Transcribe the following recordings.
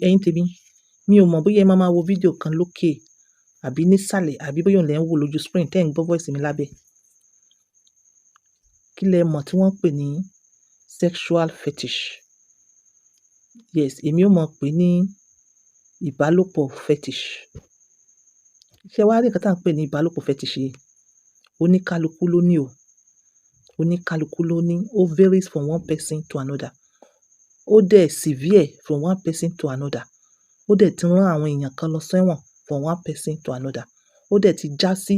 ẹ̀yin tèmi, mi ò mọ̀ bóyá ẹ máa wo fídíò kan lókè àbí nísàlẹ̀ àbí bóyá òun lẹ̀ ń wò lójú screen tẹ́ ń gbọ́ voice mi lábẹ́. Kí lẹ mọ̀ tí wọ́n ń pè ní sexual fetish? Yes, èmi ò mọ̀ pé ní ìbálòpọ̀ fetish. Ṣé wàá rí nǹkan tí à ń pè ní ìbálòpọ̀ fetish yìí? Oníkálukú ló ní o. Oníkálukú ló ní. Ó varies from one person to another. Ó dẹ̀ severe from one person to another. Ó dẹ̀ ti rán àwọn èèyàn kan lọ sẹ́wọ̀n from one person to another. Ó dẹ̀ ti já sí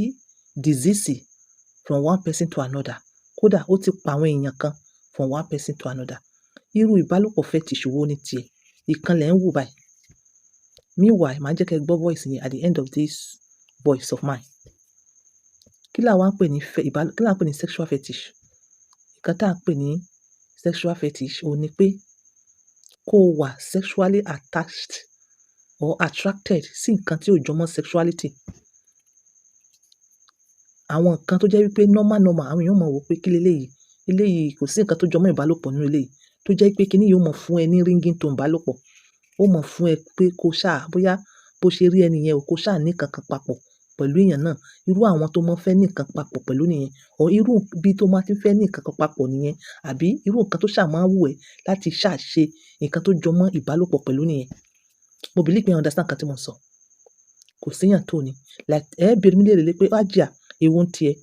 disease from one person to another. Kódà ó ti pa àwọn èèyàn kan from one person to another. Irú ìbálòpọ̀ fetish wo ni tiẹ̀? Ìkan lẹ̀ ń wò báyìí. Meanwhile, màá jẹ́ kẹ́ gbọ́ voice yẹn at the end of this voice of mine. Kí là wá ń pè ní kí là ń pè ní sexual fetish? Nǹkan tá à ń pè ní sexual fetish ò ní pé kó o wà sexually attached or attracted sí nǹkan tí ò jọmọ́ sexuality. Àwọn nǹkan tó jẹ́ wípé normal àwọn èèyàn mọ̀ wò pé kí leléyìí, eléyìí kò sí nǹkan tó jọmọ́ ìbálòpọ̀ nínú eléyìí. Tó jẹ́ pé kíní yóò mọ̀ fún ẹ ní ringing tone ìbálòpọ̀. Ó mọ̀ fún ẹ pé kó ṣáà bóyá bó ṣe rí ẹni yẹn o kó ṣáà ní nǹkan kan papọ̀ pẹ̀lú èèyàn náà. Irú àwọn tó máa ń fẹ́ ní nǹkan papọ̀ pẹ̀lú nìyẹn. Or irú bí tó máa ti fẹ́ ní nǹkan kan papọ̀ nìyẹn. Àbí irú nǹkan tó ṣáà máa ń wù ẹ́ láti ṣáà ṣe nǹkan tó jọmọ́ ìbálòpọ̀ pẹ̀lú nìyẹn. Mo believe pé you understand nǹkan tí mo ń sọ. Kò séyàn tó ni. Like ẹ bèèrè mi léèrè pé Hajiya, èwo ń tiẹ̀?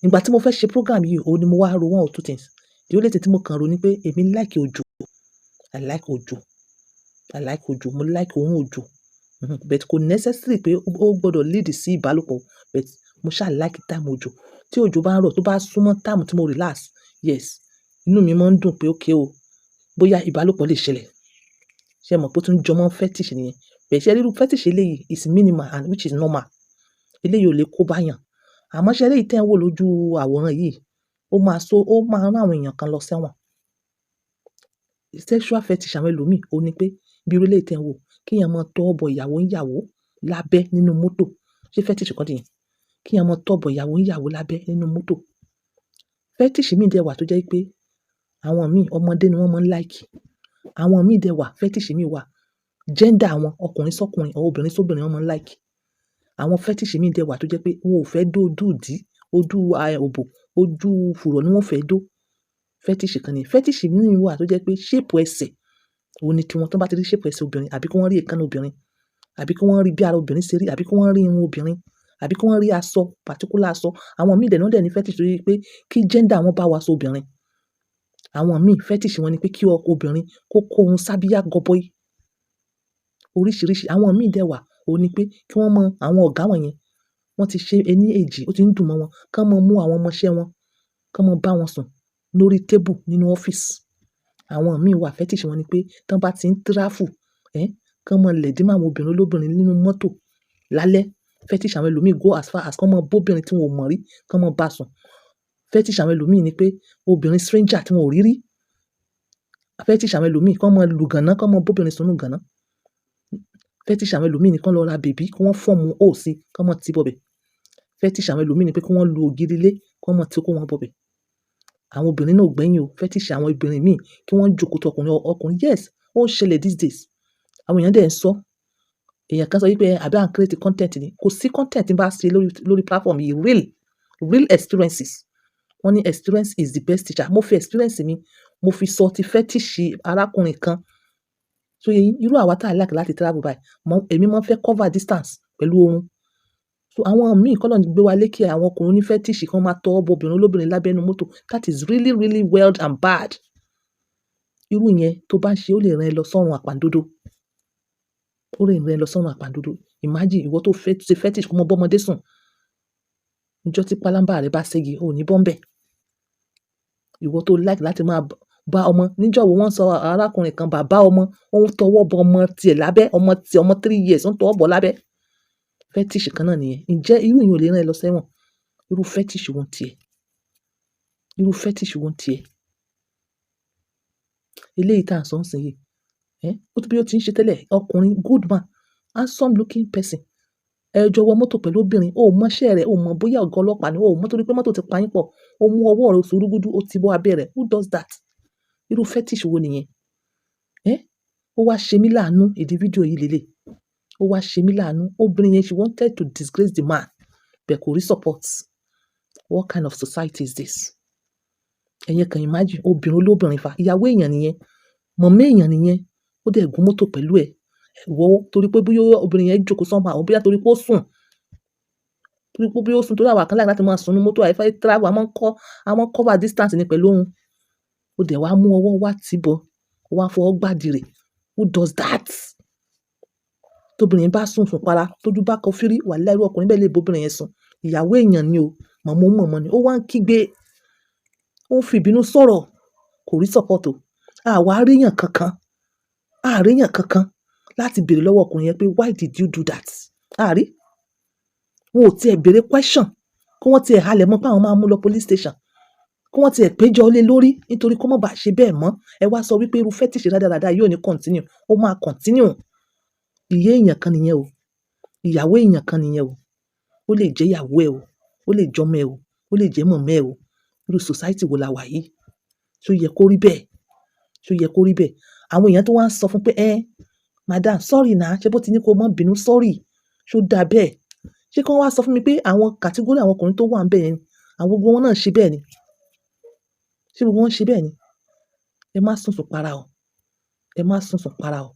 Ìgbà tí mo fẹ́ ṣe program yìí, òun ni mo wá ro one or two things. The only thing tí mo kàn rò ni pé èmi like òjò. I like òjò. I like òjò. Mo like òórùn òjò. But kò necessary pé ó gbọdọ̀ lead sí ìbálòpọ̀. But mo ṣáà like time òjò. Tí òjò bá ń rọ̀, tó bá súnmọ́ time tí mo relax, yes, inú mi máa ń dùn pé okay o, bóyá ìbálòpọ̀ lè ṣẹlẹ̀. Ṣé ẹ mọ̀ pé ó tún jọmọ́ fetish nìyẹn? But ṣé irú fetish eléyìí is minimal and which is normal. Eléyìí ò lè kó bá yàn. Àmọ́ ṣé eléyìí tẹ́ ń wò lójú àwòrán yìí, ó máa rán àwọn èèyàn kan lọ sẹ́wọ̀n. Sexual fetish àwọn ẹlòmíì ò ní pé bí irú eléyìí tẹ́ ń wò, kí èèyàn máa tọ́ bọ ìyàwó lábẹ́ nínú mọ́tò. Ṣé fetish kan nìyẹn? Kí èèyàn máa tọ́ bọ ìyàwó lábẹ́ nínú mọ́tò. Fetish míì dẹ̀ wà tó jẹ́ pé àwọn míì ọmọdé ni wọ́n máa ń like. Àwọn míì dẹ̀ wà, fetish míì wà, gender àwọn ọkùnrin sọ́kùnrin or obìnrin sóbìnrin wọ́n máa ń like. Àwọn fetish míì dẹ̀ wà tó jẹ́ pé wọn ò fẹ́ dó ojú ìdí, ojú òbò, ojú fùrọ̀ ni wọ́n fẹ́ dó. Fetish kan ni. Fetish míì wà tó jẹ́ pé shape ẹsẹ̀ òun ni tiwọn. Tó bá ti rí shape ẹsẹ̀ obìnrin àbí kí wọ́n rí èékánná obìnrin, àbí kí wọ́n rí bí ara obìnrin ṣe rí, àbí kí wọ́n rí irun obìnrin, àbí kí wọ́n rí aṣọ, particular aṣọ. Àwọn míì dẹ̀ náà dẹ̀ ní fetish tó jẹ́ pé kí gender wọn bá wọ aṣọ obìnrin. Àwọn míì fetish wọn ni pé kí obìnrin kó ohun sábíyá gọbọi. Oríṣiríṣi. Àwọn míì dẹ̀ wà, òun ni pé kí wọ́n mọ àwọn ọ̀gá wọn yẹn, wọ́n ti ṣe ẹní èjì, ó ti ń dùn mọ́ wọn. Kán mọ mú àwọn ọmọṣẹ́ wọn, kán mọ bá wọn sùn lórí table nínú ọ́fíìsì. Àwọn míì wà, fetish wọn ni pé tí wọ́n bá ti ń travel, kán mọ lẹ̀dí mọ́ àwọn obìnrin olóbìnrin nínú mọ́tò lálẹ́. Fetish àwọn ẹlòmíì go as far as kán mọ bóbìnrin tí wọn ò mọ̀ rí, kán mọ bá sùn. Fetish àwọn ẹlòmíì ni pé obìnrin stranger tí wọn ò rí rí. Fetish àwọn ẹlòmíì kán mọ lu gànà, kán mọ bóbìnrin sùn nínú gànà. Fetish àwọn ẹlòmíì ni kán lọ ra bèbí, kí wọ́n fọ́ọ̀mù hole sí, kán mọ tí bọbẹ̀. Fetish àwọn ẹlòmíì ni pé kí wọ́n lu ògiri ilé, kán mọ tí kó wọn bọbẹ̀. Àwọn obìnrin náà ò gbẹ́yìn o. Fetish àwọn obìnrin míì kí wọ́n jókòó tó ọkùnrin. Yes, ó ń ṣẹlẹ̀ these days. Àwọn èèyàn dẹ̀ ń sọ. Èèyàn kan sọ wípé àbí à ń create content ni. Kò sí content tí n bá ṣe lórí platform yìí. Real experiences. Wọ́n ní experience is the best teacher. Mo fi experience mi, mo fi sọ ti fetish arákùnrin kan. So irú àwa tá like láti travel by, èmi máa ń fẹ́ cover distance pẹ̀lú oorun. So àwọn míì kọ́ lọ́ ń gbé wa lékè àwọn ọkùnrin ní fetish kan máa tọ́ bọ obìnrin olóbìnrin lábẹ́ inú mọ́tò. That is really, really weird and bad. Irú yẹn tó bá ń ṣe ó lè rán ẹ lọ sọ́run àpàndodo. Ó lè rán ẹ lọ sọ́run àpàndodo. Imagine ìwọ tó fẹ́ ṣe fetish kó mọ bọ́mọdé sùn. Níjọ́ tí pálámbá rẹ bá ségi, ò ní bọ́m̀bẹ̀. Ìwọ tó like láti máa bá ọmọ. Níjọ́ wo wọ́n sọ arákùnrin kan bàbá ọmọ, ó ń tọwọ́ bọ ọmọ tiẹ̀ lábẹ́, ọmọ 3 years, ó ń tọwọ́ bọ lábẹ́. Fetish kan náà nìyẹn. Ǹjẹ́ irú yẹn ò lè rán ẹ lọ sẹ́wọ̀n? Irú fetish wo ń tiẹ̀? Irú fetish wo ń tiẹ̀? Eléyìí tá à ń sọ ń sìn yìí. Ó ti bí ó ti ń ṣe tẹ́lẹ̀. Ọkùnrin, good man, handsome looking person. Ẹ jọ wọ mọ́tò pẹ̀lú obìnrin. O ò mọ iṣẹ́ rẹ̀, o ò mọ bóyá ọ̀gá ọlọ́pàá ni, o ò mọ̀ torí pé mọ́tò ti pa yín pọ̀. O mú ọwọ́ rẹ̀ sùrúgùdù, ó ti bọ́ abẹ́ rẹ̀. Who does that? Irú fetish wo nìyẹn? Ó wá ṣe mí láàánú, ìdí fídíò yìí lélẹ̀. Ó wá ṣe mí láàánú. Obìnrin yẹn, she wanted to disgrace the man, but kò rí support. What kind of society is this? Ẹ̀yin kan imagine obìnrin olóbìnrin fa, ìyàwó èèyàn nìyẹn, mọ̀mọ́ èèyàn nìyẹn, ó dẹ̀ gun mọ́tò pẹ̀lú ẹ̀. Torí pé bóyá obìnrin yẹn jókòó sọ́mà, ó bóyá torí pé ó sùn. Torí pé bóyá ó sùn, torí àwa kan láti máa sùn nínú mọ́tò, àìfẹ́ travel, a máa ń cover distance ní pẹ̀lú òun. Ó dẹ̀ wá mú ọwọ́ wá tìbọ̀, ó wá fọwọ́ gbàdì rẹ̀. Who does that? Tóbìnrin bá sùn para, tójú bá kọ fírí, wàláhì irú ọkùnrin bẹ́ẹ̀ lè bóbìnrin yẹn sùn. Ìyàwó èèyàn ni o, mọ̀mọ́ ni. Ó wá ń kígbe, ó ń fi ìbínú sọ̀rọ̀, kò rí support o. Àwa àríyàn kankan láti béèrè lọ́wọ́ ọkùnrin yẹn pé why did you do that? Àrí. Wọn ò tiẹ̀ béèrè question, kí wọ́n tiẹ̀ halẹ̀ mọ́ pé àwọn máa mú lọ police station. Kí wọ́n tiẹ̀ péjọ lé lórí nítorí kó má bàa ṣe bẹ́ẹ̀ mọ́. Ẹ wá sọ wípé irú fetish rádaràda yóò ní continue. Ó máa continue. Ìyá èèyàn kan nìyẹn o. Ìyàwó èèyàn kan nìyẹn o. Ó lè jẹ́ ìyàwó ẹ o. Ó lè jẹ́ ọmọ ẹ o. Ó lè jẹ́ mọ̀mọ́ ẹ o. Irú society wo la wà yìí? Ṣó yẹ kó rí bẹ́ẹ̀? Ṣó yẹ kó rí bẹ́ẹ̀? Àwọn èèyàn tó wá ń sọ fún pé madam sorry na, ṣé bó ti ní kó má bínú sorry. Ṣó dà bẹ́ẹ̀? Ṣé kí wọ́n wá sọ fún mi pé àwọn category àwọn ọkùnrin tó wà ń bẹ̀ yẹn, àwọn gbogbo wọn náà ṣe bẹ́ẹ̀ ni? Ṣé gbogbo wọn ṣe bẹ́ẹ̀ ni? Ẹ má sùn para o. Ẹ má sùn para o.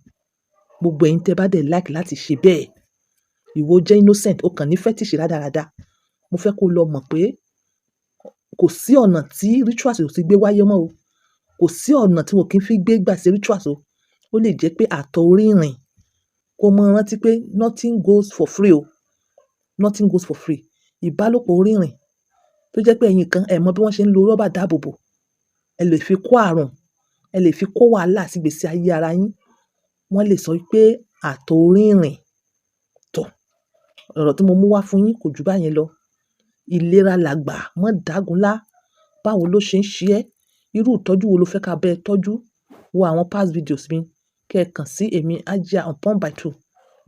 Gbogbo ẹ̀yin tẹ́ bá dẹ̀ like láti ṣe bẹ́ẹ̀. Ìwọ jẹ́ innocent, o kàn ní fetish rádaràda. Mo fẹ́ kó lọ mọ̀ pé kò sí ọ̀nà tí rituals ò ti gbé wáyé mọ́ o. Kò sí ọ̀nà tí wọn kì í fi gbé gbà sí rituals o. Ó lè jẹ́ pé àtọ̀ orí ìrìn. Kó mọ rántí pé nothing goes for free o. Nothing goes for free. Ìbálòpọ̀ orí ìrìn tó jẹ́ pé ẹ̀yin kan ẹ mọ bí wọ́n ṣe ń lo rọ́bà dáàbòbò. Ẹ lè fi kó àrùn, ẹ lè fi kó wàhálà sí ìgbésí ayé ara yín. Wọ́n lè sọ pé àtọ̀ orí ìrìn tọ̀. Ọ̀rọ̀ tí mo mú wá fún yín kò jù báyẹn lọ. Ìlera làgbà, mọ́ dágunlá. Báwo ló ṣe ń ṣe ẹ́? Irú ìtọ́jú wo lo fẹ́ ká bẹ́ẹ̀ tọ́jú? Wo àwọn past videos mi. Kẹ́ ẹ kàn sí èmi Hajia Upon by 2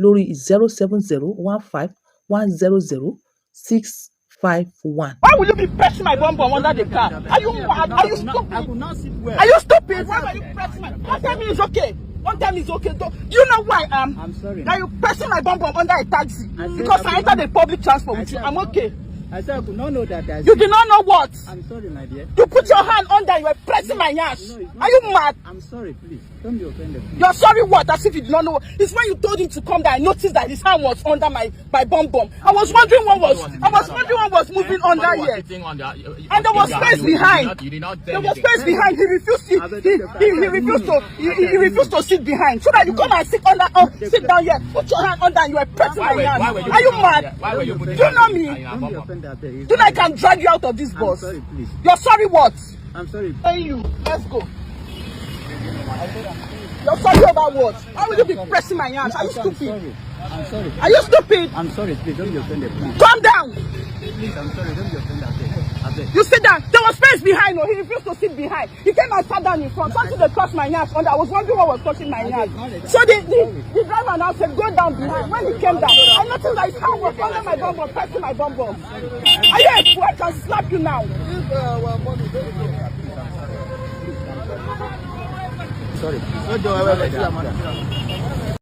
lórí 07015100651. Why will you be pressing my bum under the car? Are you mad? Are you stupid? I could not sit well. Are you stupid? Why are you pressing my? One time is okay. One time is okay. Do you know why I am? I'm sorry. Now you pressing my bum under a taxi because I entered the public transport with you. I'm okay. I said I could not know that. You did not know what? I'm sorry, my dear. You put your hand under. You were pressing my ass. Are you mad? I'm sorry, please. Don't be offended. Please. You're sorry what? As if you did not know. It's when you told him to come that I noticed that his hand was under my bum. I was wondering what was moving under here. And there was space behind. There was space behind. He refused to sit behind. So that you come and sit down here. Put your hand under and you were pressing my hand. Are you mad? Do you know me? Don't be offended. Do you know I can drag you out of this bus? I'm sorry, please. You're sorry what? I'm sorry. Hey you, let's go. You're sorry about what? Why will you be pressing my hands? Are you stupid? I'm sorry. Are you stupid? I'm sorry, please. Don't be offended, please. Calm down. Please, I'm sorry. Don't be offended. I beg. You sit down. There was space behind. No, he refused to sit behind. He came and sat down in front. Something they crossed my hands under. I was wondering what was touching my hands. So the driver now said, go down behind. When he came down, I noticed that his hand was under my bum, pressing my bum. Are you a fool? I can slap you now. Sorry.